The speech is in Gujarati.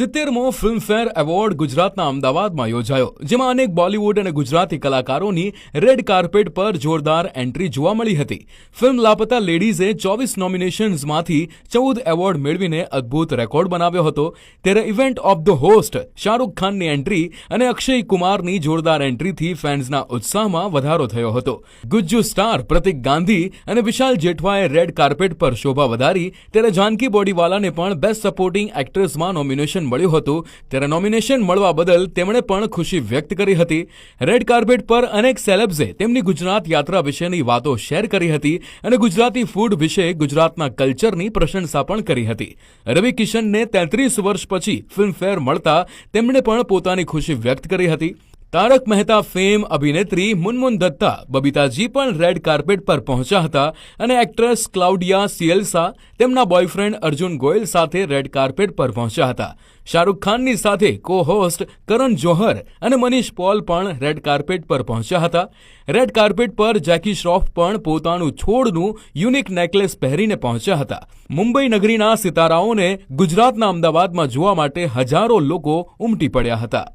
70મો ફિલ્મફેર એવોર્ડ ગુજરાતના અમદાવાદમાં યોજાયો, જેમાં અનેક બોલિવૂડ અને ગુજરાતી કલાકારોની રેડ કાર્પેટ પર જોરદાર એન્ટ્રી જોવા મળી હતી. ફિલ્મ લાપતા લેડીઝે 24 નોમિનેશન્સમાંથી 14 એવોર્ડ મેળવીને અદ્ભુત રેકોર્ડ બનાવ્યો હતો. ત્યારે event of the host Shahrukh ખાનની એન્ટ્રી અને અક્ષય કુમારની જોરદાર એન્ટ્રીથી ફેન્સના ઉત્સાહમાં વધારો થયો હતો. ગુજ્જુ સ્ટાર પ્રતિક ગાંધી અને વિશાલ જેઠવાએ રેડ કાર્પેટ પર શોભા વધારી, ત્યારે જાનકી બોડીવાલાને પણ બેસ્ટ સપોર્ટિંગ એક્ટ્રેસમાં નોમિનેશન મળ્યું હતું. ત્યારે નોમિનેશન મળવા બદલ તેમણે પણ ખુશી વ્યક્ત કરી હતી. રેડ કાર્પેટ પર અનેક સેલેબ્સે તેમની ગુજરાત યાત્રા વિશેની વાતો શેર કરી હતી અને ગુજરાતી ફૂડ વિશે ગુજરાતના કલ્ચરની પ્રશંસા પણ કરી હતી. રવિ કિશનને 33 વર્ષ પછી ફિલ્મફેર મળતા તેમણે પણ પોતાની ખુશી વ્યક્ત કરી હતી. તારક મહેતા ફેમ અભિનેત્રી મુનમુન દત્તા બબીતાજી પણ રેડ કાર્પેટ પર પહોંચ્યા હતા અને એક્ટ્રેસ ક્લાઉડિયા સિએલ્સા તેમના બોયફ્રેન્ડ અર્જુન ગોયલ સાથે રેડ કાર્પેટ પર પહોંચ્યા હતા. શાહરૂખ ખાનની સાથે કો હોસ્ટ કરણ જોહર અને મનીષ પોલ પણ રેડ કાર્પેટ પર પહોંચ્યા હતા. રેડ કાર્પેટ પર જેકી શ્રોફ પણ પોતાનું છોડનું યુનિક નેકલેસ પહેરીને પહોંચ્યા હતા. મુંબઈ નગરીના સિતારાઓને ગુજરાતના અમદાવાદમાં જોવા માટે હજારો લોકો ઉમટી પડ્યા હતા.